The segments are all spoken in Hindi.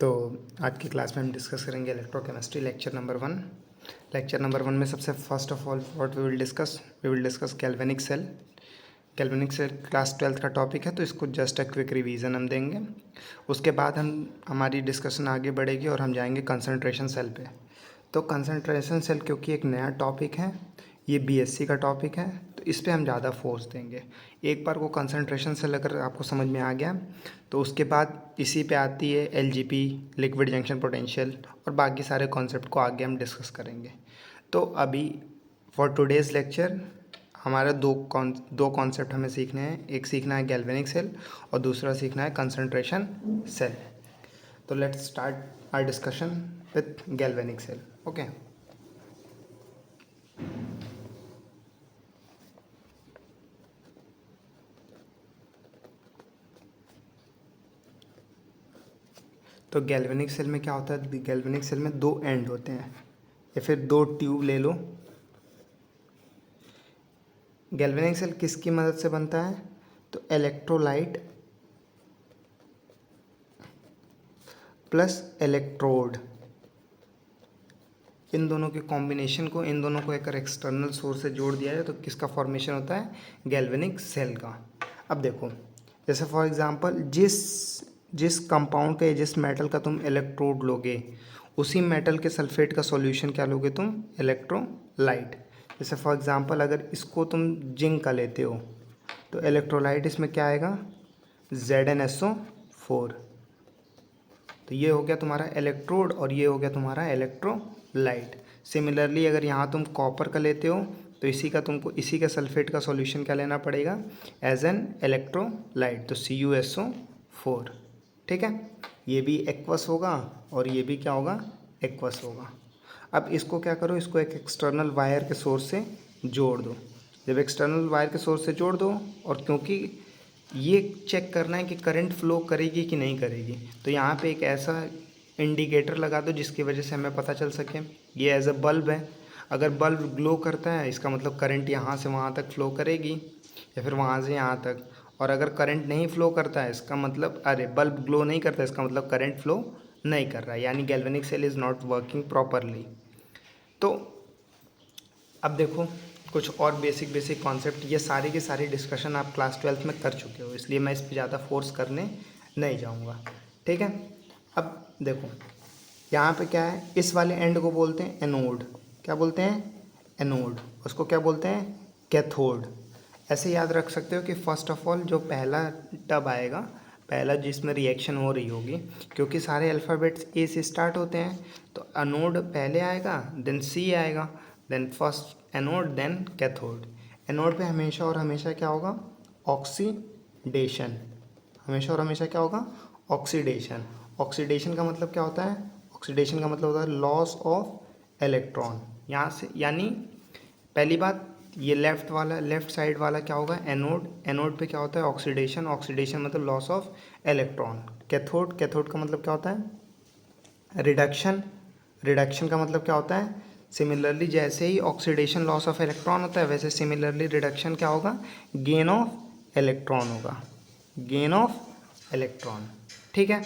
तो आज की क्लास में हम डिस्कस करेंगे electrochemistry lecture number 1। Lecture number 1 में सबसे first of all what we will discuss galvanic cell. Galvanic cell class 12th का टॉपिक है, तो इसको जस्ट अ क्विक रिवीजन हम देंगे। उसके बाद हमारी डिस्कशन आगे बढ़ेगी और हम जाएंगे कंसंट्रेशन सेल पे। तो कंसंट्रेशन सेल क्योंकि एक नया टॉपिक है, ये बीएससी का टॉपिक है, तो इस पे हम ज़्यादा फोर्स देंगे। एक बार वो कंसंट्रेशन सेल अगर आपको समझ में आ गया तो उसके बाद इसी पे आती है एलजीपी, लिक्विड जंक्शन पोटेंशियल, और बाकी सारे कॉन्सेप्ट को आगे हम डिस्कस करेंगे। तो अभी फॉर टुडेज़ लेक्चर हमारा दो कॉन्सेप्ट हमें सीखने हैं। एक सीखना है गैल्वेनिक सेल और दूसरा सीखना है कंसंट्रेशन सेल। तो let's start our discussion with galvanic cell. Okay, तो गैल्वेनिक सेल में क्या होता है? गैल्वेनिक सेल में दो एंड होते हैं या फिर दो ट्यूब ले लो। गैल्वेनिक सेल किसकी मदद से बनता है? तो इलेक्ट्रोलाइट प्लस इलेक्ट्रोड, इन दोनों के कॉम्बिनेशन को, इन दोनों को एक एक्सटर्नल सोर्स से जोड़ दिया जाए तो किसका फॉर्मेशन होता है? गैल्वेनिक सेल का। अब देखो, जैसे फॉर एग्जांपल जिस कंपाउंड का, जिस मेटल का तुम इलेक्ट्रोड लोगे, उसी मेटल के सल्फेट का सॉल्यूशन क्या लोगे तुम? इलेक्ट्रोलाइट। जैसे फॉर एग्जांपल अगर इसको तुम जिंक का लेते हो तो इलेक्ट्रोलाइट इसमें क्या आएगा? ZnSO4। तो ये हो गया तुम्हारा इलेक्ट्रोड और ये हो गया तुम्हारा इलेक्ट्रोलाइट। सिमिलरली अगर यहाँ तुम कॉपर का लेते हो तो इसी का सल्फेट का सॉल्यूशन क्या लेना पड़ेगा? एज एन इलेक्ट्रोलाइट, तो CuSO4। ठीक है, ये भी एक्वस होगा और ये भी क्या होगा? एक्वस होगा। अब इसको क्या करो, इसको एक एक्सटर्नल वायर के सोर्स से जोड़ दो। जब एक्सटर्नल वायर के सोर्स से जोड़ दो, और क्योंकि ये चेक करना है कि करंट फ्लो करेगी कि नहीं करेगी, तो यहाँ पे एक ऐसा इंडिकेटर लगा दो जिसकी वजह से हमें पता चल सके। ये एज अ बल्ब है, अगर बल्ब ग्लो करता है इसका मतलब करंट यहाँ से वहाँ तक फ्लो करेगी या फिर वहाँ से यहाँ तक। और अगर करंट नहीं फ्लो करता है इसका मतलब, बल्ब ग्लो नहीं करता इसका मतलब करंट फ्लो नहीं कर रहा है, यानी galvanic cell is not working properly. तो अब देखो कुछ और बेसिक कॉन्सेप्ट, ये सारी की सारी डिस्कशन आप क्लास 12th में कर चुके हो, इसलिए मैं इस पर ज़्यादा फोर्स करने नहीं जाऊँगा। ठीक है, अब देखो यहाँ पे क्या है, इस वाले एंड को बोलते हैं एनोड। क्या बोलते हैं? एनोड। उसको क्या बोलते हैं? कैथोड। ऐसे याद रख सकते हो कि फर्स्ट ऑफ ऑल जो पहला टब आएगा, पहला जिसमें रिएक्शन हो रही होगी, क्योंकि सारे अल्फ़ाबेट्स ए से स्टार्ट होते हैं, तो एनोड पहले आएगा, देन सी आएगा, then first anode, then cathode. Anode पे हमेशा और हमेशा क्या होगा? ऑक्सीडेशन। हमेशा और हमेशा क्या होगा? ऑक्सीडेशन। ऑक्सीडेशन का मतलब क्या होता है? ऑक्सीडेशन का मतलब होता है लॉस ऑफ इलेक्ट्रॉन। यहाँ से यानी पहली बात, ये लेफ्ट साइड वाला क्या होगा? एनोड। एनोड पे क्या होता है? ऑक्सीडेशन। ऑक्सीडेशन मतलब लॉस ऑफ इलेक्ट्रॉन। कैथोड का मतलब क्या होता है? रिडक्शन। रिडक्शन का मतलब क्या होता है? सिमिलरली जैसे ही ऑक्सीडेशन लॉस ऑफ इलेक्ट्रॉन होता है, वैसे सिमिलरली रिडक्शन क्या होगा? गेन ऑफ इलेक्ट्रॉन होगा। Gain of electron. ठीक है,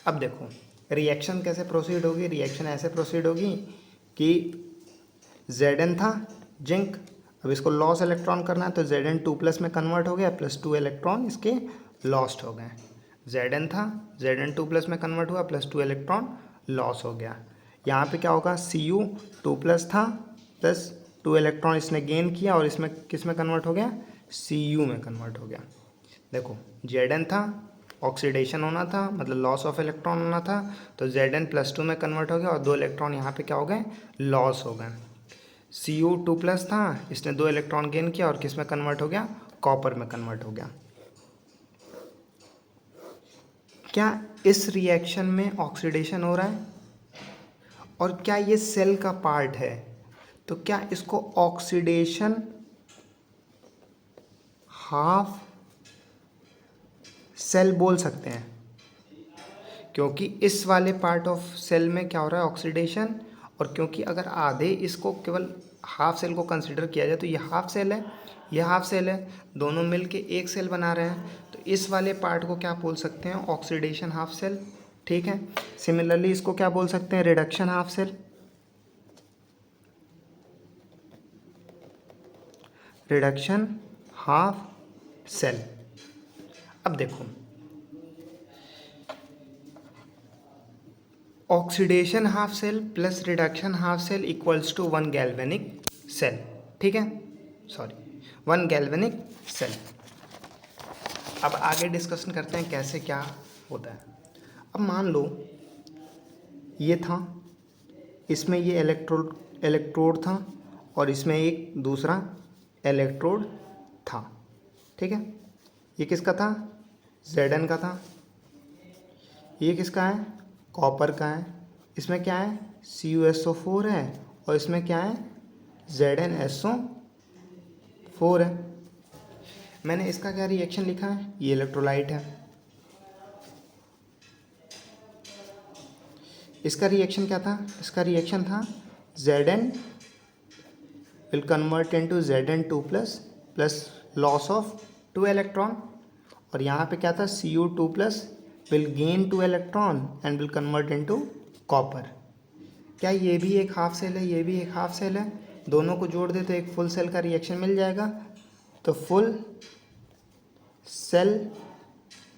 अब देखो रिएक्शन कैसे प्रोसीड होगी। रिएक्शन ऐसे प्रोसीड होगी कि Zn था जिंक, अब इसको लॉस इलेक्ट्रॉन करना है तो Zn2+ में कन्वर्ट हो गया, +2 इलेक्ट्रॉन इसके लॉस्ट हो गए। Zn था, Zn2+ में कन्वर्ट हुआ, +2 इलेक्ट्रॉन लॉस हो गया। यहाँ पे क्या होगा? Cu2+ था, +2 इलेक्ट्रॉन इसने गेन किया और इसमें किस में कन्वर्ट हो गया? Cu में कन्वर्ट हो गया। देखो Zn था, ऑक्सीडेशन होना था मतलब लॉस ऑफ इलेक्ट्रॉन होना था, तो Zn+2 में कन्वर्ट हो गया और 2 इलेक्ट्रॉन यहाँ पे क्या हो गए? लॉस हो गए। Cu2+ था, इसने 2 इलेक्ट्रॉन गेन किया और किस में कन्वर्ट हो गया? कॉपर में कन्वर्ट हो गया। क्या इस रिएक्शन में ऑक्सीडेशन हो रहा है? और क्या ये सेल का पार्ट है? तो क्या इसको ऑक्सीडेशन हाफ सेल बोल सकते हैं? क्योंकि इस वाले पार्ट ऑफ सेल में क्या हो रहा है? ऑक्सीडेशन। और क्योंकि अगर आधे इसको केवल हाफ सेल को कंसिडर किया जाए तो ये हाफ सेल है, ये हाफ सेल है, दोनों मिलके एक सेल बना रहे हैं, तो इस वाले पार्ट को क्या बोल सकते हैं? Oxidation half cell. ठीक है। सिमिलरली इसको क्या बोल सकते हैं, reduction half cell. Reduction half cell. अब देखो, oxidation half cell plus reduction half cell equals to 1 galvanic cell. ठीक है, सॉरी 1 गैल्वेनिक सेल। अब आगे डिस्कशन करते हैं कैसे क्या होता है। अब मान लो ये था, इसमें ये इलेक्ट्रोड था और इसमें एक दूसरा इलेक्ट्रोड था। ठीक है, ये किसका था, Zn का था। ये किसका है, कॉपर का है। इसमें क्या है, CuSO4 है और इसमें क्या है, ZnSO4 है। मैंने इसका क्या रिएक्शन लिखा है, ये इलेक्ट्रोलाइट है। इसका रिएक्शन क्या था, इसका रिएक्शन था Zn will convert into Zn2 plus loss of 2 electron, और यहाँ पे क्या था, Cu2 plus will gain 2 electron and will convert into copper. क्या ये भी एक हाफ सेल है, ये भी एक हाफ सेल है, दोनों को जोड़ दे तो एक फुल सेल का रिएक्शन मिल जाएगा। तो full cell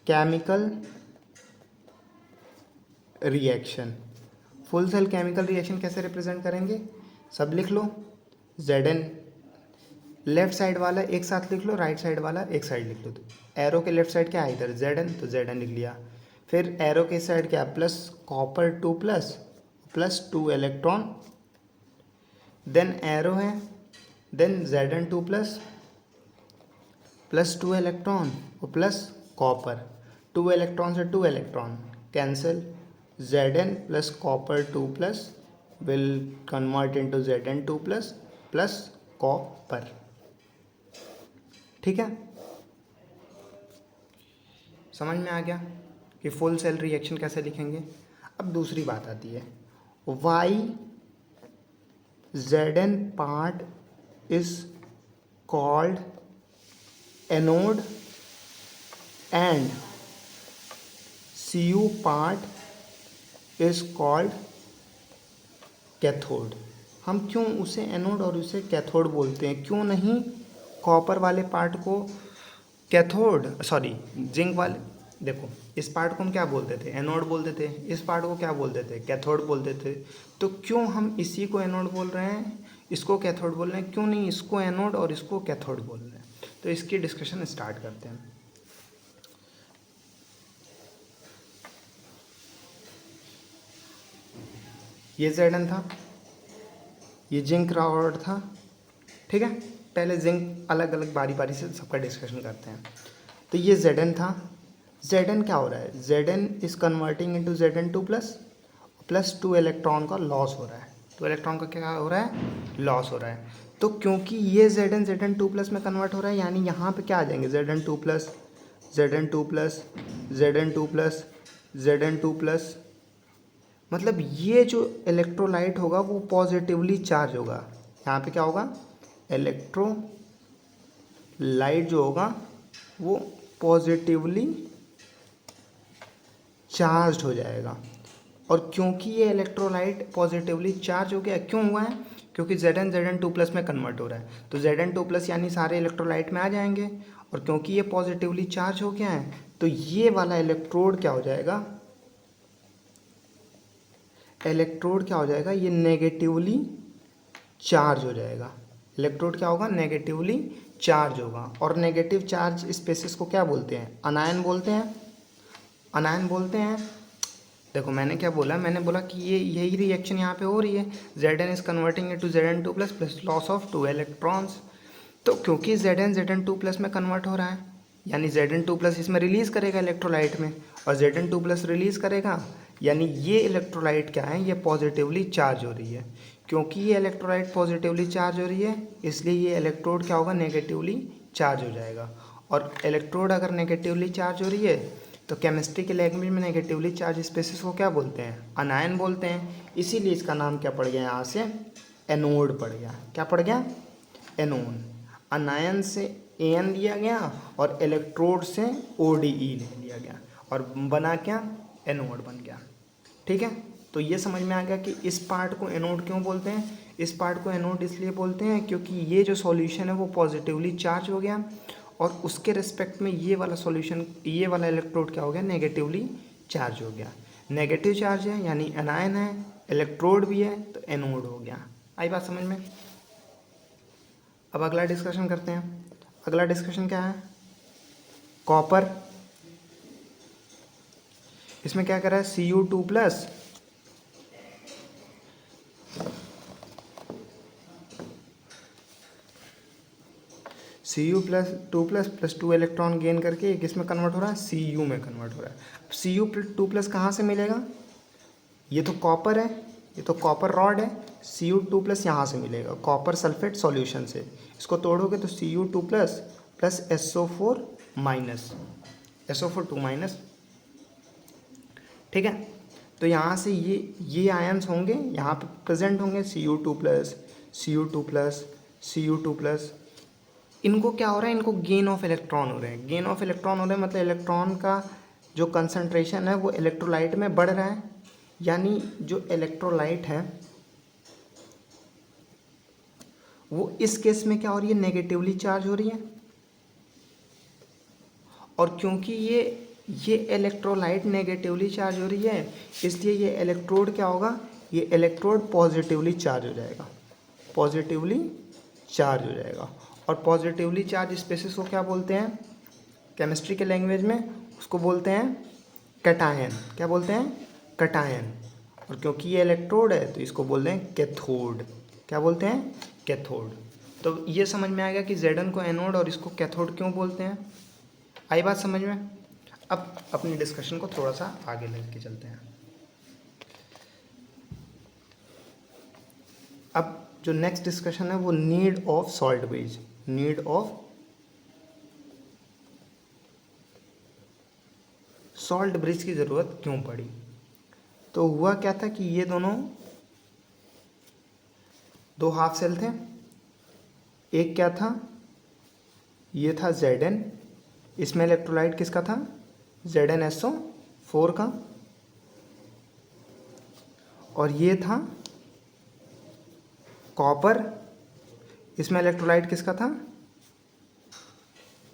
chemical reaction, full cell chemical reaction कैसे रिप्रेजेंट करेंगे, सब लिख लो। Zn लेफ्ट साइड वाला एक साथ लिख लो, राइट साइड वाला एक साइड लिख लो। तो एरो के लेफ्ट साइड क्या है इधर, Zn, तो Zn लिख लिया। फिर एरो के साइड क्या, plus copper 2 plus 2 electron, then arrow है, देन Zn2 प्लस 2 इलेक्ट्रॉन और प्लस कॉपर, 2 इलेक्ट्रॉन से 2 electron cancel, Zn plus copper 2 plus will convert into Zn2 plus copper. ठीक है, समझ में आ गया कि फुल सेल रिएक्शन कैसे लिखेंगे। अब दूसरी बात आती है, why Zn part is called anode and Cu part is called cathode. हम क्यों उसे एनोड और उसे कैथोड बोलते हैं, क्यों नहीं कॉपर वाले पार्ट को कैथोड, सॉरी जिंक वाले, देखो इस पार्ट को हम क्या बोलते थे, एनोड बोलते थे, इस पार्ट को क्या बोलते थे, कैथोड बोलते थे। तो क्यों हम इसी को एनोड बोल रहे हैं, इसको कैथोड बोल रहे हैं, क्यों नहीं इसको एनोड और इसको कैथोड बोल रहे हैं। तो इसकी डिस्कशन स्टार्ट करते हैं। ये Zn था, ये जिंक रॉड था। ठीक है, पहले जिंक अलग अलग बारी बारी से सबका डिस्कशन करते हैं। तो ये Zn था, Zn क्या हो रहा है, Zn is converting into Zn2 plus 2 electron का लॉस हो रहा है, 2 इलेक्ट्रॉन का क्या हो रहा है, लॉस हो रहा है। तो क्योंकि ये Zn प्लस में कन्वर्ट हो रहा है, यानी यहाँ पे क्या आ जाएंगे, Zn2 प्लस Zn2 प्लस, मतलब ये जो इलेक्ट्रोलाइट होगा वो पॉजिटिवली चार्ज होगा। यहाँ पे क्या होगा, इलेक्ट्रोलाइट जो होगा वो पॉजिटिवली चार्ज हो जाएगा। और क्योंकि ये इलेक्ट्रोलाइट पॉजिटिवली चार्ज हो गया, क्यों हुआ है, क्योंकि Zn प्लस में कन्वर्ट हो रहा है, तो Zn2 प्लस यानी सारे इलेक्ट्रोलाइट में आ जाएंगे। और क्योंकि ये पॉजिटिवली चार्ज हो गया है तो ये वाला इलेक्ट्रोड क्या हो जाएगा, इलेक्ट्रोड क्या हो जाएगा, ये नेगेटिवली चार्ज हो जाएगा। इलेक्ट्रोड क्या होगा, नेगेटिवली चार्ज होगा। और नेगेटिव चार्ज स्पेसिस को क्या बोलते हैं, अनायन बोलते हैं, अनायन बोलते हैं। देखो मैंने क्या बोला, मैंने बोला कि ये यही रिएक्शन यहाँ पे हो रही है, Zn is converting into Zn2 plus loss of 2 electrons. तो क्योंकि Zn प्लस में कन्वर्ट हो रहा है, यानी Zn2 प्लस इसमें रिलीज़ करेगा इलेक्ट्रोलाइट में, और Zn2 प्लस रिलीज़ करेगा, यानी ये इलेक्ट्रोलाइट क्या है, ये पॉजिटिवली चार्ज हो रही है। क्योंकि ये इलेक्ट्रोलाइट पॉजिटिवली चार्ज हो रही है, इसलिए ये इलेक्ट्रोड क्या होगा, नेगेटिवली चार्ज हो जाएगा। और इलेक्ट्रोड अगर नेगेटिवली चार्ज हो रही है तो केमिस्ट्री के लैंग्वेज में नेगेटिवली चार्ज स्पेसिस को क्या बोलते हैं, अनायन बोलते हैं। इसीलिए इसका नाम क्या पड़ गया, यहाँ से एनोड पड़ गया। क्या पड़ गया, एनोन। अनायन से एन लिया गया और इलेक्ट्रोड से ODE ले लिया गया, और बना क्या, एनोड बन गया। ठीक है, तो ये समझ में आ गया कि इस पार्ट को एनोड क्यों बोलते हैं। इस पार्ट को एनोड इसलिए बोलते हैं क्योंकि ये जो सॉल्यूशन है वो पॉजिटिवली चार्ज हो गया और उसके रिस्पेक्ट में ये वाला सॉल्यूशन, ये वाला इलेक्ट्रोड क्या हो गया, नेगेटिवली चार्ज हो गया। नेगेटिव चार्ज है यानी एनायन है, इलेक्ट्रोड भी है तो एनोड हो गया। आई बात समझ में। अब अगला डिस्कशन करते हैं। अगला डिस्कशन क्या है, कॉपर। इसमें क्या कर रहा है, Cu2 plus Cu+2 plus 2 electron gain करके एक इसमें कन्वर्ट हो रहा है, Cu में कन्वर्ट हो रहा है। अब Cu+2 प्लस कहाँ से मिलेगा, ये तो कॉपर है, ये तो कॉपर रॉड है, Cu2 प्लस यहाँ से मिलेगा कॉपर सल्फेट सॉल्यूशन से। इसको तोड़ोगे तो Cu2 plus plus SO4 minus, SO4 2 minus. ठीक है, तो यहाँ से ये आयन्स होंगे यहाँ पे प्रेजेंट होंगे, Cu2 plus Cu2 plus Cu2 plus. इनको क्या हो रहा है, इनको गेन ऑफ इलेक्ट्रॉन हो रहे हैं। गेन ऑफ इलेक्ट्रॉन हो रहे हैं मतलब इलेक्ट्रॉन का जो कंसंट्रेशन है वो इलेक्ट्रोलाइट में बढ़ रहा है, यानी जो इलेक्ट्रोलाइट है वो इस केस में क्या हो रही है, नेगेटिवली चार्ज हो रही है। और क्योंकि ये इलेक्ट्रोलाइट नेगेटिवली चार्ज हो रही है इसलिए ये इलेक्ट्रोड क्या होगा, ये इलेक्ट्रोड पॉजिटिवली चार्ज हो जाएगा, पॉजिटिवली चार्ज हो जाएगा। और पॉजिटिवली चार्ज स्पेसिस को क्या बोलते हैं, केमिस्ट्री के लैंग्वेज में उसको बोलते हैं कैटायन। क्या बोलते हैं, कैटायन। और क्योंकि ये इलेक्ट्रोड है तो इसको बोलते हैं कैथोड। क्या बोलते हैं, कैथोड। तो ये समझ में आ गया कि Zn को एनोड और इसको कैथोड क्यों बोलते हैं। आई बात समझ में। अब अपनी डिस्कशन को थोड़ा सा आगे लेके चलते हैं। अब जो नेक्स्ट डिस्कशन है वो need of salt bridge, need of salt bridge की ज़रूरत क्यों पड़ी। तो हुआ क्या था कि ये दोनों दो हाफ सेल थे, एक क्या था, ये था Zn, इसमें इलेक्ट्रोलाइट किसका था, ZnSO4 का, और ये था कॉपर, इसमें इलेक्ट्रोलाइट किसका था,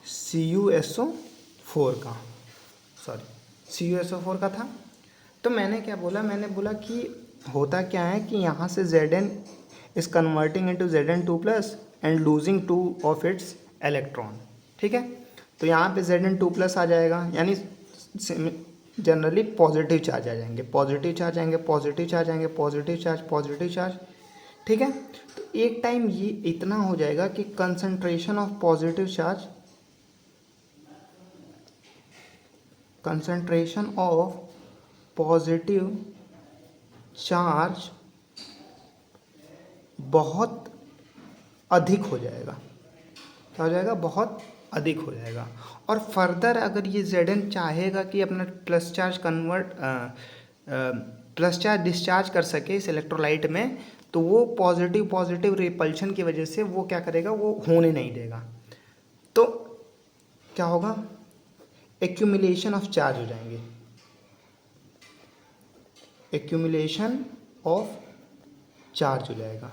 CuSO4 का, CuSO4 का था। तो मैंने क्या बोला, मैंने बोला कि होता क्या है कि यहाँ से Zn is converting into Zn2 plus and losing 2 of its electron. ठीक है, तो यहाँ पे Zn2 प्लस आ जाएगा, यानी जनरली पॉजिटिव चार्ज आ जाएंगे, पॉजिटिव चार्ज आएंगे, पॉजिटिव चार्ज आएंगे, पॉजिटिव चार्ज, पॉजिटिव चार्ज। ठीक है, तो एक टाइम ये इतना हो जाएगा कि concentration of positive charge, concentration of positive charge बहुत अधिक हो जाएगा। क्या हो जाएगा, बहुत अधिक हो जाएगा। और फर्दर अगर ये Zn चाहेगा कि अपना प्लस चार्ज डिस्चार्ज कर सके इस इलेक्ट्रोलाइट में, तो वो पॉजिटिव रिपल्शन की वजह से वो क्या करेगा, वो होने नहीं देगा। तो क्या होगा, एक्यूमुलेशन ऑफ चार्ज हो जाएंगे, एक्यूमुलेशन ऑफ चार्ज हो जाएगा।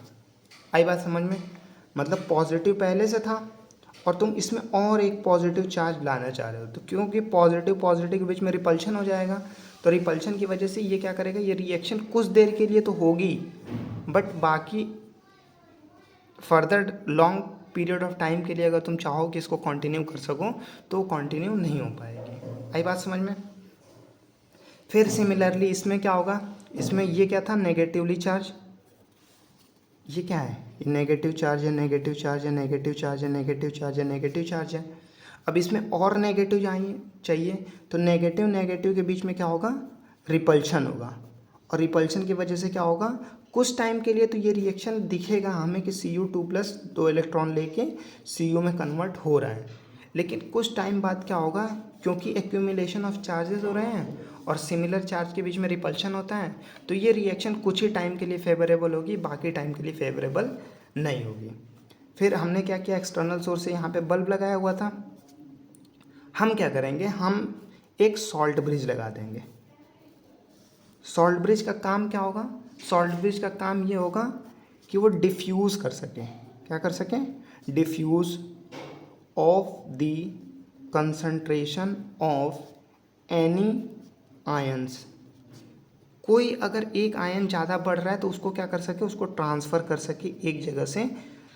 आई बात समझ में। मतलब पॉजिटिव पहले से था और तुम इसमें और एक पॉजिटिव चार्ज लाना चाह रहे हो, तो क्योंकि पॉजिटिव के बीच में रिपल्शन हो जाएगा, तो रिपल्शन की वजह से ये क्या करेगा, ये रिएक्शन कुछ देर के लिए तो होगी, बट बाकी further long period of time के लिए अगर तुम चाहो कि इसको कंटिन्यू कर सको तो कंटिन्यू नहीं हो पाएगी। आई बात समझ में। फिर सिमिलरली इसमें क्या होगा, इसमें ये क्या था, नेगेटिवली चार्ज, ये क्या है, ये नेगेटिव चार्ज है, नेगेटिव चार्ज है, नेगेटिव चार्ज है, नेगेटिव चार्ज है, नेगेटिव चार्ज है। अब इसमें और नेगेटिव चाहिए, तो नेगेटिव के बीच में क्या होगा, रिपल्शन होगा, और रिपल्शन की वजह से क्या होगा, कुछ टाइम के लिए तो ये रिएक्शन दिखेगा हमें कि Cu2 प्लस 2 इलेक्ट्रॉन लेके Cu में कन्वर्ट हो रहा है, लेकिन कुछ टाइम बाद क्या होगा, क्योंकि एक्यूमुलेशन ऑफ चार्जेस हो रहे हैं और सिमिलर चार्ज के बीच में रिपल्शन होता है, तो ये रिएक्शन कुछ ही टाइम के लिए फेवरेबल होगी, बाकी टाइम के लिए फेवरेबल नहीं होगी। फिर हमने क्या किया, एक्सटर्नल सोर्स से यहाँ पे बल्ब लगाया हुआ था, हम क्या करेंगे, हम एक सॉल्ट ब्रिज लगा देंगे। सॉल्ट ब्रिज का काम क्या होगा? सॉल्ट ब्रिज का काम ये होगा कि वो डिफ्यूज़ कर सके। क्या कर सके? Diffuse of the concentration of any ions. कोई अगर एक आयन ज़्यादा बढ़ रहा है तो उसको क्या कर सके? उसको ट्रांसफ़र कर सके एक जगह से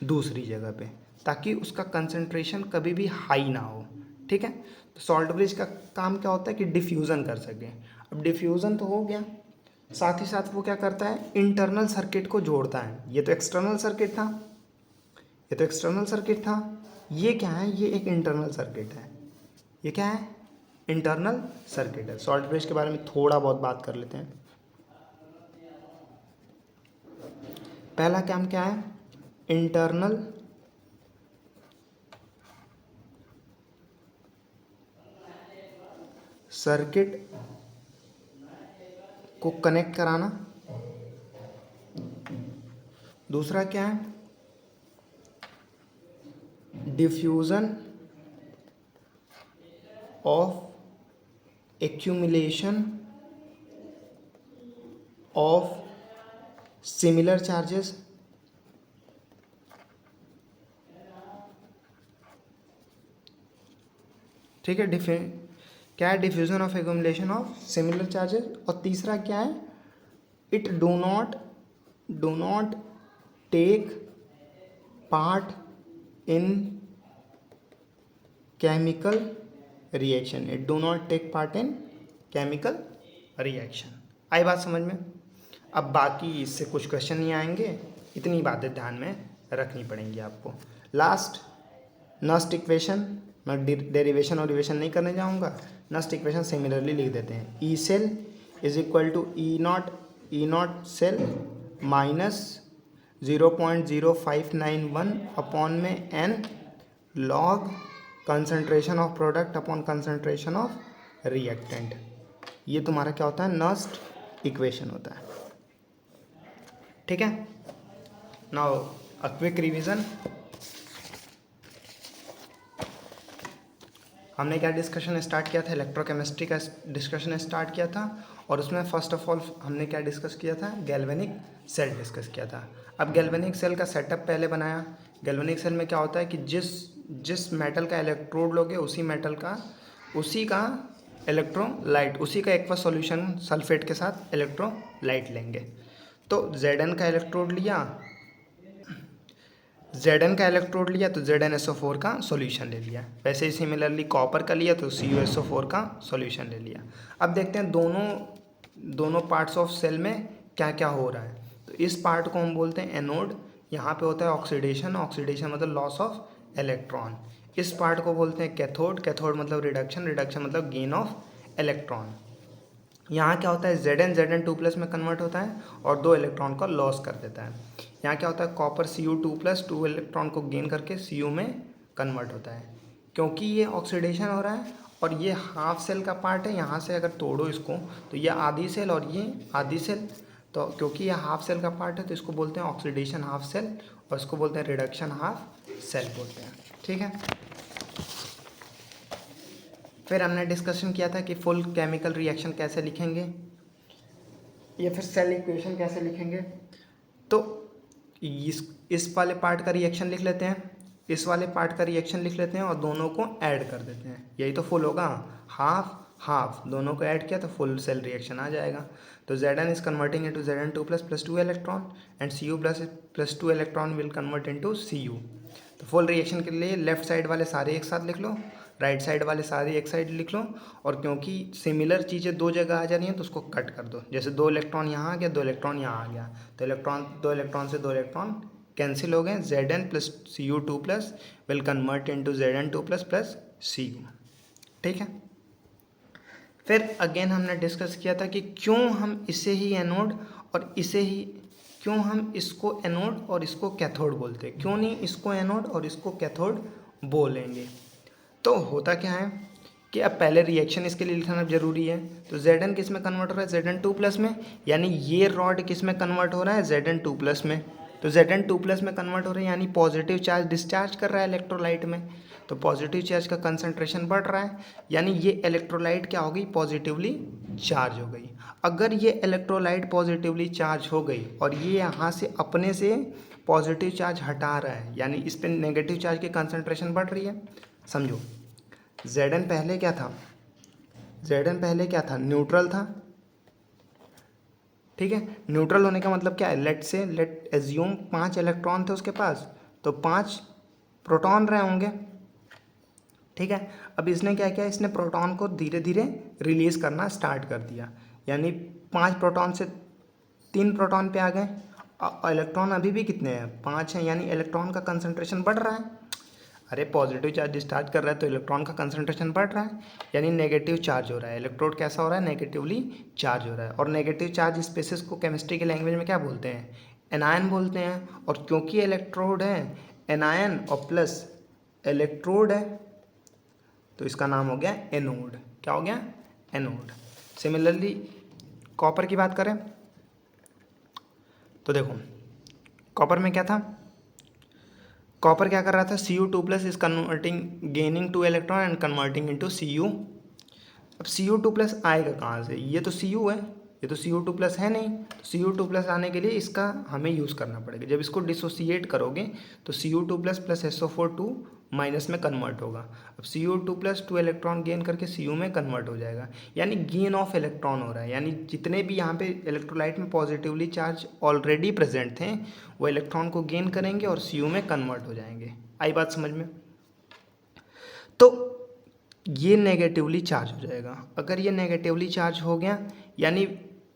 दूसरी जगह पे, ताकि उसका कंसंट्रेशन कभी भी हाई ना हो। ठीक है, तो सॉल्ट ब्रिज का काम क्या होता है कि डिफ्यूज़न कर सके। अब डिफ्यूज़न तो हो गया, साथ ही साथ वो क्या करता है? इंटरनल सर्किट को जोड़ता है। ये तो एक्सटर्नल सर्किट था, ये तो एक्सटर्नल सर्किट था। ये क्या है? ये एक इंटरनल सर्किट है। ये क्या है? इंटरनल सर्किट है। सॉल्ट ब्रिज के बारे में थोड़ा बहुत बात कर लेते हैं। पहला काम क्या है? इंटरनल सर्किट को कनेक्ट कराना। दूसरा क्या है? Diffusion of accumulation of similar charges. ठीक है, क्या है? Diffusion of accumulation of similar charges. और तीसरा क्या है? It do not take part in chemical reaction. It do not take part in chemical reaction. आई बात समझ में? अब बाकी इससे कुछ क्वेश्चन नहीं आएंगे, इतनी बातें ध्यान में रखनी पड़ेंगी आपको। लास्ट नस्ट इक्वेशन, मैं डेरिवेशन और रिवेशन नहीं करने जाऊंगा। नस्ट इक्वेशन सिमिलरली लिख देते हैं। E cell is equal to E naught cell minus 0.0591 upon में n log concentration of product upon concentration of reactant. ये तुम्हारा क्या होता है? नस्ट इक्वेशन होता है। ठीक है, नाउ अ क्विक रिवीजन। हमने क्या डिस्कशन स्टार्ट किया था? इलेक्ट्रोकेमिस्ट्री का डिस्कशन स्टार्ट किया था, और उसमें फर्स्ट ऑफ ऑल हमने क्या डिस्कस किया था? गैल्वेनिक सेल डिस्कस किया था। अब गैल्वेनिक सेल का सेटअप पहले बनाया। गैल्वेनिक सेल में क्या होता है कि जिस मेटल का इलेक्ट्रोड लोगे उसी का इलेक्ट्रोलाइट, उसी का एक्वा सॉल्यूशन सल्फेट के साथ इलेक्ट्रोलाइट लेंगे। तो Zn का इलेक्ट्रोड लिया तो ZnSO4 का सॉल्यूशन ले लिया। वैसे ही सिमिलरली कॉपर का लिया तो CuSO4 का सॉल्यूशन ले लिया। अब देखते हैं दोनों पार्ट्स ऑफ सेल में क्या क्या हो रहा है। तो इस पार्ट को हम बोलते हैं एनोड। यहाँ पे होता है ऑक्सीडेशन मतलब लॉस ऑफ इलेक्ट्रॉन। इस पार्ट को बोलते हैं कैथोड मतलब रिडक्शन मतलब गेन ऑफ इलेक्ट्रॉन। यहाँ क्या होता है? Zn2+ में कन्वर्ट होता है और 2 इलेक्ट्रॉन को लॉस कर देता है। यहाँ क्या होता है? कॉपर Cu2+, 2 इलेक्ट्रॉन को गेन करके Cu में कन्वर्ट होता है। क्योंकि ये ऑक्सीडेशन हो रहा है और ये हाफ सेल का पार्ट है, यहाँ से अगर तोड़ो इसको तो ये आधी सेल और ये आधी सेल। तो क्योंकि ये हाफ सेल का पार्ट है तो इसको बोलते हैं ऑक्सीडेशन हाफ सेल, और इसको बोलते हैं रिडक्शन हाफ सेल बोलते हैं। ठीक है, फिर हमने डिस्कशन किया था कि फुल केमिकल रिएक्शन कैसे लिखेंगे या फिर सेल इक्वेशन कैसे लिखेंगे। तो इस वाले पार्ट का रिएक्शन लिख लेते हैं, इस वाले पार्ट का रिएक्शन लिख लेते हैं और दोनों को ऐड कर देते हैं। यही तो फुल होगा। हाफ दोनों को ऐड किया तो फुल सेल रिएक्शन आ जाएगा। तो Zn is converting into Zn2+ + 2 electron and Cu+ 2 electron will convert into Cu। तो फुल रिएक्शन के लिए लेफ्ट साइड वाले सारे एक साथ लिख लो, राइट साइड वाले सारे एक साइड लिख लो। और क्योंकि सिमिलर चीज़ें दो जगह आ जा रही हैं तो उसको कट कर दो। जैसे 2 इलेक्ट्रॉन यहाँ आ गया, 2 इलेक्ट्रॉन यहाँ आ गया, तो 2 इलेक्ट्रॉन से 2 इलेक्ट्रॉन कैंसिल हो गए। Zn + Cu2+ will convert into Zn2+ + Cu। ठीक है, फिर अगेन हमने डिस्कस किया था कि क्यों हम इसे ही एनोड और क्यों हम इसको एनोड और इसको कैथोड बोलते हैं, क्यों नहीं इसको एनोड और इसको कैथोड बोलेंगे। तो होता क्या है कि अब पहले रिएक्शन इसके लिए लिखना जरूरी है। तो Zn किस में कन्वर्ट हो रहा है? Zn2+ में, यानी ये रॉड किस में कन्वर्ट हो रहा है? Zn2+ में। तो Zn2+ में कन्वर्ट हो रहा है यानी पॉजिटिव चार्ज डिस्चार्ज कर रहा है इलेक्ट्रोलाइट में। तो पॉजिटिव चार्ज का कंसंट्रेशन बढ़ रहा है, यानी ये इलेक्ट्रोलाइट क्या हो गई? पॉजिटिवली चार्ज हो गई। अगर ये इलेक्ट्रोलाइट पॉजिटिवली चार्ज हो गई और ये यहाँ से अपने से पॉजिटिव चार्ज हटा रहा है, यानी इस पर नेगेटिव चार्ज की कंसंट्रेशन बढ़ रही है। समझो, Zn पहले क्या था, Zn पहले क्या था, न्यूट्रल था। ठीक है, न्यूट्रल होने का मतलब क्या है, लेट एज्यूम 5 इलेक्ट्रॉन थे उसके पास, तो 5 प्रोटॉन रहे होंगे। ठीक है, अब इसने क्या किया, इसने प्रोटॉन को धीरे धीरे रिलीज करना स्टार्ट कर दिया, यानी 5 प्रोटॉन से 3 प्रोटॉन पे आ गए। इलेक्ट्रॉन अभी भी कितने हैं, 5 हैं, यानी इलेक्ट्रॉन का कंसंट्रेशन बढ़ रहा है। अरे पॉजिटिव चार्ज डिस्चार्ज कर रहा है तो इलेक्ट्रॉन का कंसंट्रेशन बढ़ रहा है, यानी नेगेटिव चार्ज हो रहा है। इलेक्ट्रोड कैसा हो रहा है, नेगेटिवली चार्ज हो रहा है। और नेगेटिव चार्ज स्पेसिस को केमिस्ट्री के लैंग्वेज में क्या बोलते हैं, एनायन बोलते हैं। और क्योंकि इलेक्ट्रोड है एनायन और प्लस इलेक्ट्रोड है, तो इसका नाम हो गया एनोड। क्या हो गया, एनोड। सिमिलरली कॉपर की बात करें तो देखो, कॉपर में क्या था, कॉपर क्या कर रहा था, Cu2+ is converting, gaining 2 electron and converting into Cu। अब Cu2+ आएगा कहाँ से, ये तो Cu है, ये तो Cu2+ है नहीं, तो Cu2+ आने के लिए इसका हमें यूज़ करना पड़ेगा। जब इसको डिसोसिएट करोगे तो Cu2+ प्लस SO4 2 माइनस में कन्वर्ट होगा। अब Cu2+ 2 इलेक्ट्रॉन गेन करके Cu में कन्वर्ट हो जाएगा, यानी गेन ऑफ इलेक्ट्रॉन हो रहा है। यानी जितने भी यहाँ पे इलेक्ट्रोलाइट में पॉजिटिवली चार्ज ऑलरेडी प्रेजेंट थे वो इलेक्ट्रॉन को गेन करेंगे और Cu में कन्वर्ट हो जाएंगे। आई बात समझ में? तो ये नेगेटिवली चार्ज हो जाएगा। अगर ये नेगेटिवली चार्ज हो गया, यानी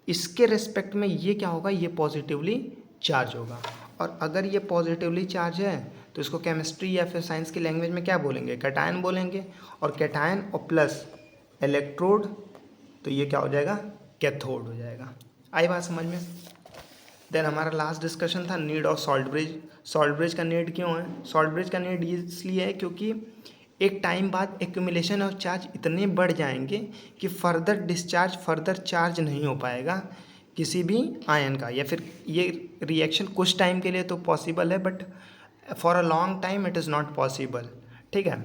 इसके रिस्पेक्ट में ये क्या होगा, ये पॉजिटिवली चार्ज होगा। और अगर ये पॉजिटिवली चार्ज है तो इसको केमिस्ट्री या फिर साइंस की लैंग्वेज में क्या बोलेंगे, कैटायन बोलेंगे। और कैटायन और प्लस इलेक्ट्रोड, तो ये क्या हो जाएगा, कैथोड हो जाएगा। आई बात समझ में? देन हमारा लास्ट डिस्कशन था need of salt bridge. Salt bridge का नीड क्यों है, सॉल्ट ब्रिज का नीड इसलिए है क्योंकि एक टाइम बाद एक्यूमुलेशन ऑफ चार्ज इतने बढ़ जाएंगे कि फर्दर डिस्चार्ज, फर्दर चार्ज नहीं हो पाएगा किसी भी आयन का। या फिर ये रिएक्शन कुछ टाइम के लिए तो पॉसिबल है, but for a long time it is not possible. ठीक है,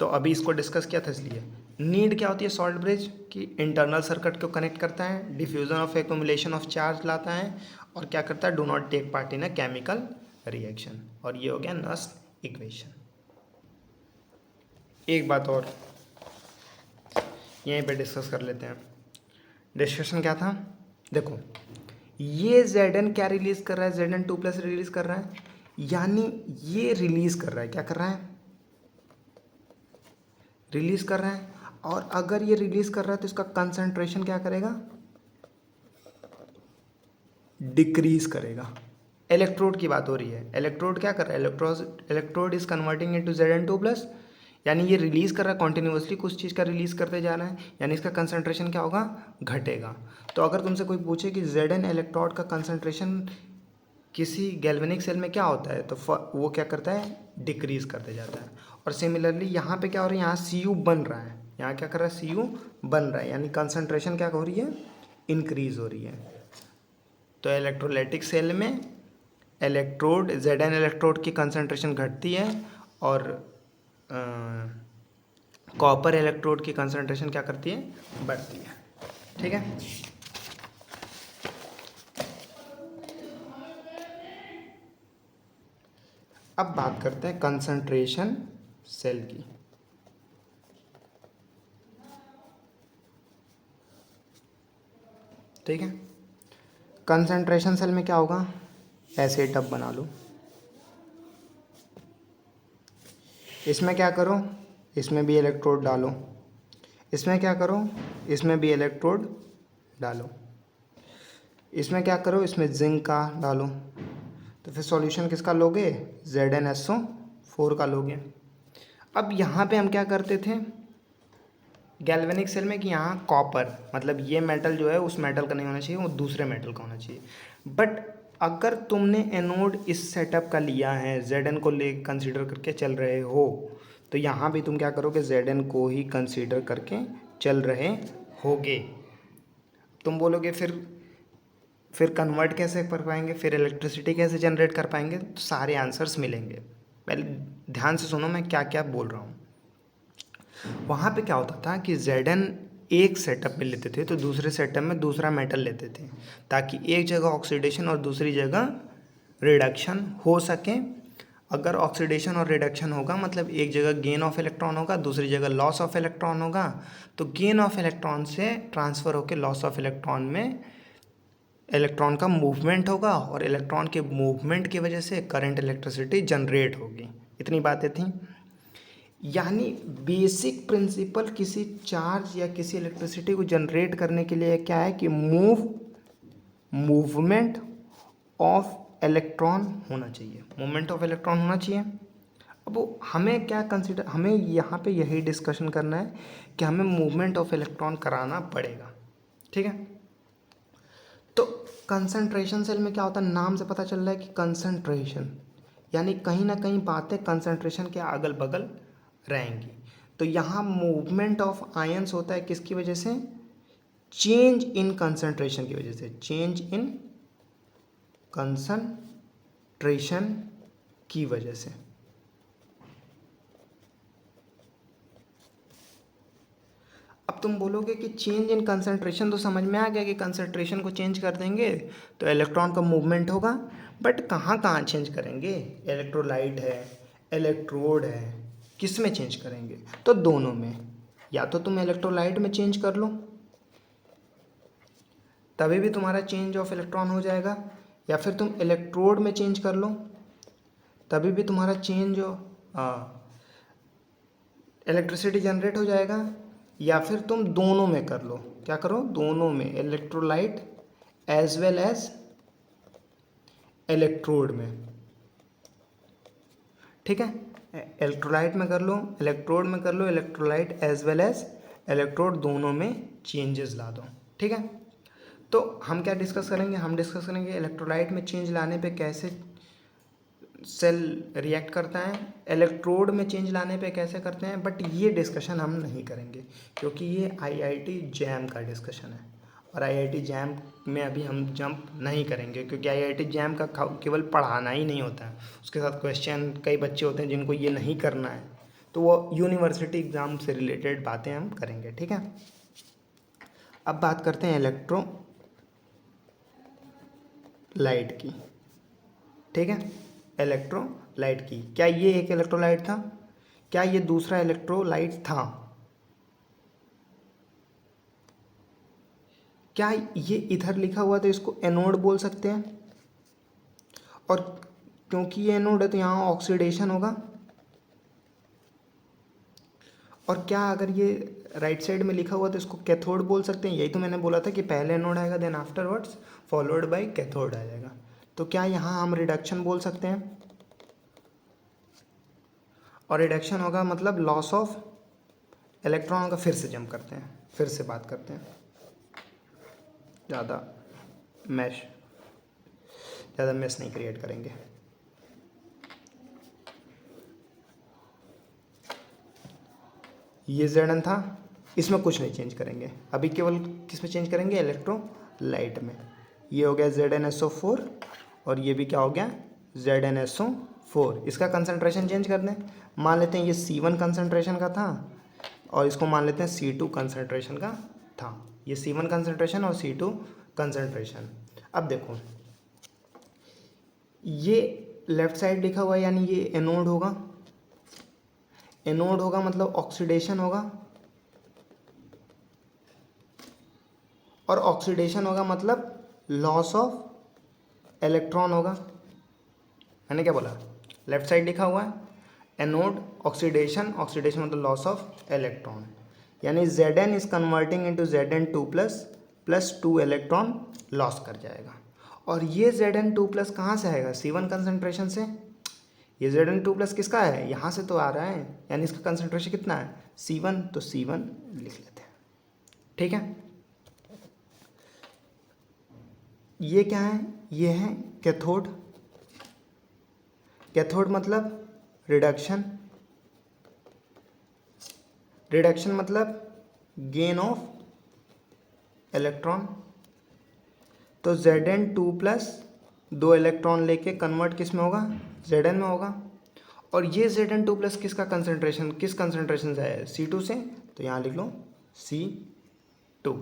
तो अभी इसको डिस्कस किया था। इसलिए नीड क्या होती है सॉल्ट ब्रिज की, इंटरनल सर्किट को कनेक्ट करता है, diffusion of accumulation of charge लाता है, और क्या करता है, do not take part in a chemical reaction. और ये हो गया नस्ट इक्वेशन। एक बात और यहीं पे डिस्कस कर लेते हैं। डिस्कशन क्या था, देखो ये Zn क्या रिलीज़ कर रहा है, Zn2+ रिलीज़ कर रहा है, यानी ये रिलीज़ कर रहा है, क्या कर रहा है, रिलीज़ कर रहा है। और अगर ये रिलीज़ कर रहा है तो इसका कंसंट्रेशन क्या करेगा, डिक्रीज करेगा। इलेक्ट्रोड की बात हो रही है, इलेक्ट्रोड क्या कर रहा है, electrode is converting into Zn2+, यानी ये रिलीज़ कर रहा है कॉन्टिन्यूसली, कुछ चीज़ का रिलीज़ करते जा रहा है, यानी इसका कंसंट्रेशन क्या होगा, घटेगा। तो अगर तुमसे कोई पूछे कि Zn इलेक्ट्रोड का कंसंट्रेशन किसी गैल्वेनिक सेल में क्या होता है, तो वो क्या करता है, डिक्रीज़ करते जाता है। और सिमिलरली यहाँ पे क्या हो रहा है, यहाँ Cu बन रहा है, यहाँ क्या कर रहा है, Cu बन रहा है, यानी कंसंट्रेशन क्या हो रही है, इंक्रीज़ हो रही है। तो इलेक्ट्रोलाइटिक सेल में इलेक्ट्रोड, Zn इलेक्ट्रोड की कंसंट्रेशन घटती है और कॉपर इलेक्ट्रोड की कंसंट्रेशन क्या करती है, बढ़ती है। ठीक है, अब बात करते हैं कंसंट्रेशन सेल की। ठीक है, कंसंट्रेशन सेल में क्या होगा, ऐसे टब बना लो, इसमें क्या करो, इसमें भी इलेक्ट्रोड डालो, इसमें क्या करो, इसमें भी इलेक्ट्रोड डालो, इसमें क्या करो, इसमें जिंक का डालो। तो फिर सॉल्यूशन किसका लोगे, ZnSO4 का लोगे। अब यहाँ पे हम क्या करते थे गैल्वेनिक सेल में कि यहाँ कॉपर, मतलब ये मेटल जो है उस मेटल का नहीं होना चाहिए, वो दूसरे मेटल का होना चाहिए। बट अगर तुमने एनोड इस सेटअप का लिया है, Zn को ले कंसीडर करके चल रहे हो, तो यहाँ भी तुम क्या करोगे, Zn को ही कंसीडर करके चल रहे होगे। तुम बोलोगे फिर कन्वर्ट कैसे कर पाएंगे, फिर इलेक्ट्रिसिटी कैसे जनरेट कर पाएंगे, तो सारे आंसर्स मिलेंगे। पहले ध्यान से सुनो मैं क्या क्या बोल रहा हूँ। वहाँ पे क्या होता था कि Zn एक सेटअप में लेते थे तो दूसरे सेटअप में दूसरा मेटल लेते थे, ताकि एक जगह ऑक्सीडेशन और दूसरी जगह रिडक्शन हो सके। अगर ऑक्सीडेशन और रिडक्शन होगा मतलब एक जगह गेन ऑफ इलेक्ट्रॉन होगा, दूसरी जगह लॉस ऑफ इलेक्ट्रॉन होगा, तो गेन ऑफ इलेक्ट्रॉन से ट्रांसफ़र होकर लॉस ऑफ इलेक्ट्रॉन में इलेक्ट्रॉन का मूवमेंट होगा, और इलेक्ट्रॉन के मूवमेंट की वजह से करंट इलेक्ट्रिसिटी जनरेट होगी। इतनी बातें थी। यानी बेसिक प्रिंसिपल किसी चार्ज या किसी इलेक्ट्रिसिटी को जनरेट करने के लिए क्या है कि मूवमेंट ऑफ इलेक्ट्रॉन होना चाहिए, मूवमेंट ऑफ इलेक्ट्रॉन होना चाहिए। अब वो हमें क्या कंसिडर, हमें यहाँ पे यही डिस्कशन करना है कि हमें मूवमेंट ऑफ इलेक्ट्रॉन कराना पड़ेगा। ठीक है, तो कंसंट्रेशन सेल में क्या होता है, नाम से पता चल रहा है कि कंसंट्रेशन, यानी कहीं ना कहीं बातें कंसंट्रेशन के अगल बगल रहेंगी। तो यहाँ मूवमेंट ऑफ आयंस होता है किसकी वजह से, चेंज इन कंसंट्रेशन की वजह से, चेंज इन कंसंट्रेशन की वजह से। अब तुम बोलोगे कि चेंज इन कंसंट्रेशन, तो समझ में आ गया कि कंसंट्रेशन को चेंज कर देंगे तो इलेक्ट्रॉन का मूवमेंट होगा, बट कहाँ कहाँ चेंज करेंगे, इलेक्ट्रोलाइट है, इलेक्ट्रोड है, किस में चेंज करेंगे, तो दोनों में। या तो तुम इलेक्ट्रोलाइट में चेंज कर लो तभी भी तुम्हारा चेंज ऑफ इलेक्ट्रॉन हो जाएगा, या फिर तुम इलेक्ट्रोड में चेंज कर लो तभी भी तुम्हारा चेंज इलेक्ट्रिसिटी जनरेट हो जाएगा, या फिर तुम दोनों में कर लो। क्या करो, दोनों में, electrolyte as well as electrode में। ठीक है, इलेक्ट्रोलाइट में कर लो, इलेक्ट्रोड में कर लो, electrolyte as well as electrode, दोनों में चेंजेस ला दो। ठीक है, तो हम क्या डिस्कस करेंगे, हम डिस्कस करेंगे इलेक्ट्रोलाइट में चेंज लाने पे कैसे सेल रिएक्ट करता है, इलेक्ट्रोड में चेंज लाने पे कैसे करते हैं, बट ये डिस्कशन हम नहीं करेंगे क्योंकि ये आईआईटी जैम का डिस्कशन है, और आईआईटी जैम में अभी हम जंप नहीं करेंगे, क्योंकि आईआईटी जैम का केवल पढ़ाना ही नहीं होता है, उसके साथ क्वेश्चन, कई बच्चे होते हैं जिनको ये नहीं करना है, तो वो यूनिवर्सिटी एग्ज़ाम से रिलेटेड बातें हम करेंगे। ठीक है, अब बात करते हैं इलेक्ट्रोलाइट की। ठीक है, इलेक्ट्रोलाइट की, क्या ये एक इलेक्ट्रोलाइट था, क्या ये दूसरा इलेक्ट्रोलाइट था, क्या ये इधर लिखा हुआ तो इसको एनोड बोल सकते हैं, और क्योंकि ये एनोड है तो यहाँ ऑक्सीडेशन होगा, और क्या अगर ये राइट साइड में लिखा हुआ तो इसको कैथोड बोल सकते हैं। यही तो मैंने बोला था कि पहले एनोड आएगा then afterwards followed by cathode आ जाएगा। तो क्या यहाँ हम रिडक्शन बोल सकते हैं, और रिडक्शन होगा मतलब लॉस ऑफ इलेक्ट्रॉन का। फिर से जंप करते हैं, फिर से बात करते हैं, ज़्यादा मैश नहीं क्रिएट करेंगे। ये Zn था, इसमें कुछ नहीं चेंज करेंगे, अभी केवल किस में चेंज करेंगे, इलेक्ट्रोलाइट में। ये हो गया ZnSO4, और ये भी क्या हो गया, ZnSO4। इसका कंसंट्रेशन चेंज कर दें, मान लेते हैं ये C1 कंसंट्रेशन का था, और इसको मान लेते हैं C2 कंसंट्रेशन का था। ये C1 कंसंट्रेशन और C2 कंसंट्रेशन। अब देखो, ये लेफ्ट साइड लिखा हुआ है, यानी ये एनोड होगा, एनोड होगा मतलब ऑक्सीडेशन होगा, और ऑक्सीडेशन होगा मतलब लॉस ऑफ इलेक्ट्रॉन होगा। मैंने क्या बोला, लेफ्ट साइड लिखा हुआ है एनोड, ऑक्सीडेशन, ऑक्सीडेशन मतलब लॉस ऑफ इलेक्ट्रॉन, यानी Zn is converting into Zn2 plus 2 electron loss कर जाएगा। और ये Zn2 कहाँ से आएगा, C1 कंसंट्रेशन से। ये Zn2 किसका है, यहाँ से तो आ रहा है, यानी इसका कंसंट्रेशन कितना है, C1, तो C1 लिख लेते हैं। ठीक है, ये क्या है, ये है कैथोड। कैथोड मतलब रिडक्शन, रिडक्शन मतलब गेन ऑफ इलेक्ट्रॉन। तो Zn2 2 इलेक्ट्रॉन लेके कन्वर्ट किस में होगा, Zn में होगा। और ये Zn2 किसका कंसंट्रेशन, किस कंसंट्रेशन से आया है, C2 से, तो यहाँ लिख लो C2। 2।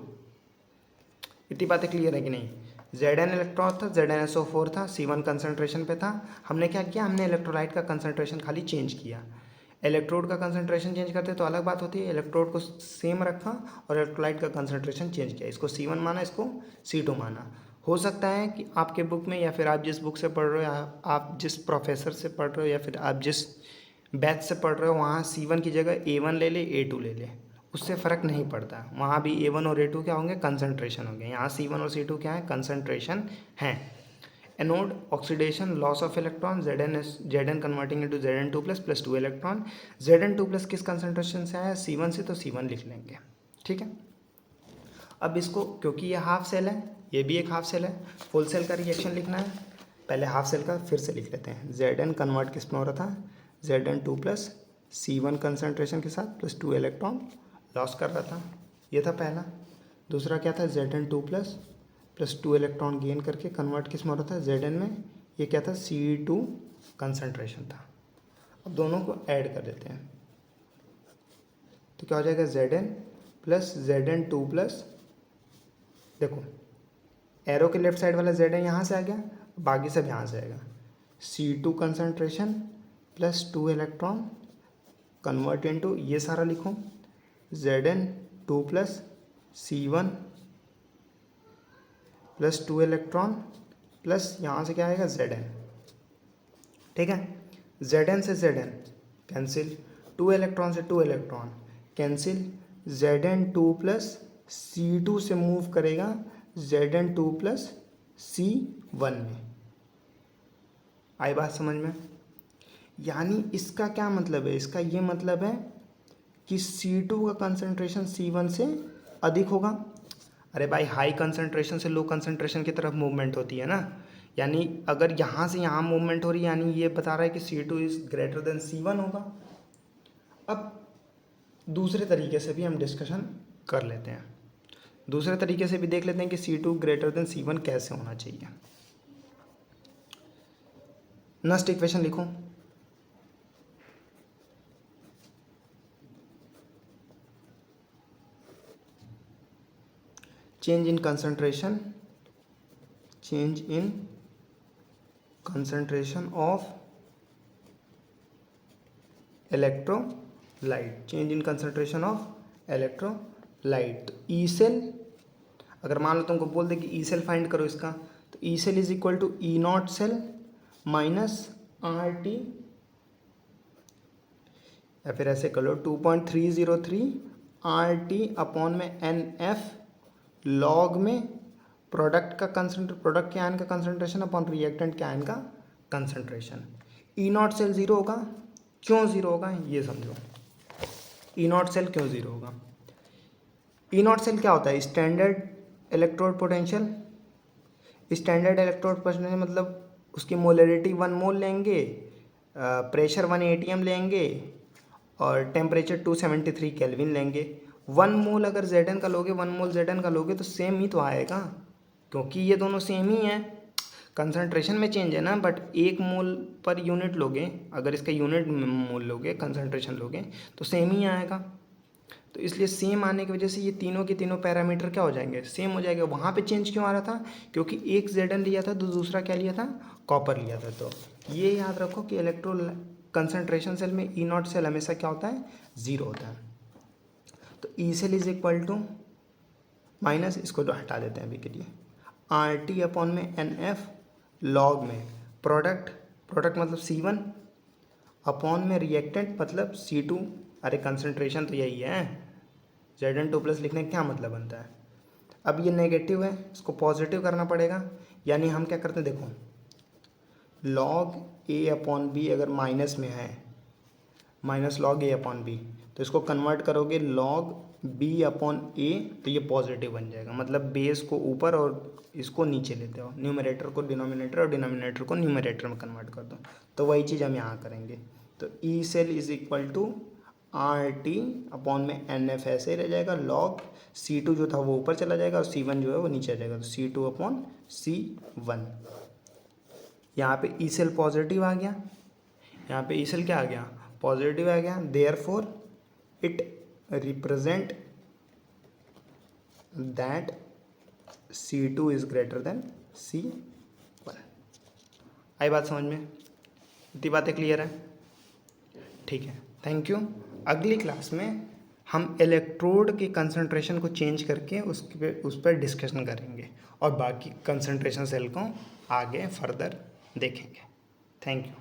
इतनी बातें क्लियर है कि नहीं? Zn इलेक्ट्रॉन था, ZnSO4 था, C1 कंसंट्रेशन पे था। हमने क्या किया, हमने इलेक्ट्रोलाइट का कंसंट्रेशन खाली चेंज किया। इलेक्ट्रोड का कंसंट्रेशन चेंज करते तो अलग बात होती है, इलेक्ट्रोड को सेम रखा और इलेक्ट्रोलाइट का कंसंट्रेशन चेंज किया। इसको C1 माना, इसको C2 माना। हो सकता है कि आपके बुक में, या फिर आप जिस बुक से पढ़ रहे हो, या आप जिस प्रोफेसर से पढ़ रहे हो, या फिर आप जिस बैच से पढ़ रहे हो, वहाँ C1 की जगह A1 ले ले, A2 ले ले, उससे फ़र्क नहीं पड़ता। वहाँ भी A1 और A2 क्या होंगे, कंसंट्रेशन होंगे। यहाँ C1 और C2 क्या है, कंसंट्रेशन है। Anode oxidation, loss of electron, Zn converting into Zn2 plus 2 electron. Zn2 plus किस कंसंट्रेशन से आया, C1 से, तो C1 लिख लेंगे। ठीक है। अब इसको, क्योंकि ये हाफ सेल है, ये भी एक हाफ सेल है, फुल सेल का रिएक्शन लिखना है। पहले हाफ सेल का फिर से लिख लेते हैं। Zn कन्वर्ट किस में हो रहा था, Zn2 प्लस C1 कंसंट्रेशन के साथ प्लस 2 इलेक्ट्रॉन लॉस कर रहा था। ये था पहला। दूसरा क्या था, Zn2 प्लस 2 इलेक्ट्रॉन गेन करके कन्वर्ट किस में हो रहा था, Zn में। ये क्या था, C2 कंसंट्रेशन था। अब दोनों को ऐड कर देते हैं तो क्या हो जाएगा, Zn प्लस Zn2 प्लस, देखो एरो के लेफ्ट साइड वाला Zn यहाँ से आ गया, बाकी सब यहाँ से आएगा। C2 concentration plus 2 electron convert into, ये सारा लिखो, Zn2 plus C1 plus 2 electron plus यहाँ से क्या आएगा, Zn। ठीक है। Zn से Zn कैंसिल, 2 इलेक्ट्रॉन से 2 electron cancel. Zn2 plus C2 से मूव करेगा Zn2 प्लस C1 में। आई बात समझ में? यानी इसका क्या मतलब है, इसका ये मतलब है कि C2 का कंसंट्रेशन C1 से अधिक होगा। अरे भाई, हाई कंसंट्रेशन से लो कंसंट्रेशन की तरफ मूवमेंट होती है ना। यानी अगर यहाँ से यहाँ मूवमेंट हो रही है, यानी ये बता रहा है कि C2 is greater than C1 होगा। अब दूसरे तरीके से भी हम डिस्कशन कर लेते हैं, दूसरे तरीके से भी देख लेते हैं कि C2 ग्रेटर देन C1 कैसे होना चाहिए। नेक्स्ट इक्वेशन लिखो, change in concentration of electrolyte, change in concentration of electrolyte. तो ई सेल, अगर मान लो तुमको बोल दे कि ई सेल फाइंड करो इसका, तो E cell is equal to E naught cell minus R T, या फिर ऐसे कर लो 2.303 आर टी अपॉन में एन एफ लॉग में प्रोडक्ट के आयन का कंसंट्रेशन अपॉन रिएक्टेंट के आयन का concentration. E naught cell zero होगा, क्यों जीरो होगा ये समझो। ई नॉट सेल क्यों जीरो होगा, ई नॉट सेल क्या होता है, standard electrode potential. Standard electrode potential मतलब उसकी मोलरिटी 1 मोल लेंगे, प्रेशर 1 atm लेंगे और टेम्परेचर 273 केल्विन लेंगे। 1 मोल अगर Zn का लोगे, 1 मोल Zn का लोगे तो सेम ही तो आएगा, क्योंकि ये दोनों सेम ही हैं। कंसंट्रेशन में चेंज है ना, बट 1 मोल पर यूनिट लोगे, अगर इसका यूनिट मोल लोगे, कंसंट्रेशन लोगे, तो सेम ही आएगा। तो इसलिए सेम आने की वजह से ये तीनों के तीनों पैरामीटर क्या हो जाएंगे, सेम हो जाएगा। वहाँ पे चेंज क्यों आ रहा था, क्योंकि एक Zn लिया था तो दूसरा क्या लिया था, कॉपर लिया था। तो ये याद रखो कि इलेक्ट्रो कंसंट्रेशन सेल में ई नॉट सेल हमेशा क्या होता है, ज़ीरो होता है। तो E cell is equal to minus, इसको तो हटा देते हैं अभी के लिए, आर टी अपॉन में एन एफ लॉग में प्रोडक्ट मतलब C1 अपॉन में रिएक्टेंट मतलब C2। अरे कंसंट्रेशन तो यही है, Zn2 प्लस लिखने का क्या मतलब बनता है। अब ये नेगेटिव है, इसको पॉजिटिव करना पड़ेगा। यानी हम क्या करते हैं, देखो लॉग ए अपॉन बी अगर माइनस में है, माइनस लॉग ए अपॉन बी, तो इसको कन्वर्ट करोगे लॉग बी अपॉन ए, तो ये पॉजिटिव बन जाएगा। मतलब बेस को ऊपर और इसको नीचे लेते हो, न्यूमरेटर को डिनोमिनेटर और डिनोमिनेटर को न्यूमरेटर में कन्वर्ट कर दो। तो वही चीज़ हम यहाँ करेंगे। तो E cell is equal to R T upon में एन एफ ऐसे रह जाएगा, लॉग C2 जो था वो ऊपर चला जाएगा और C1 जो है वो नीचे आ जाएगा, तो C2 अपॉन C1। यहाँ पे ई सेल पॉजिटिव आ गया, यहाँ पे ई सेल क्या आ गया, पॉजिटिव आ गया। Therefore it represent that C2 is greater than C1। आई बात समझ में? इतनी बातें क्लियर है? ठीक है, थैंक यू। अगली क्लास में हम इलेक्ट्रोड की कंसंट्रेशन को चेंज करके उस पर डिस्कशन करेंगे और बाकी कंसंट्रेशन सेल को आगे फर्दर देखेंगे। Thank you.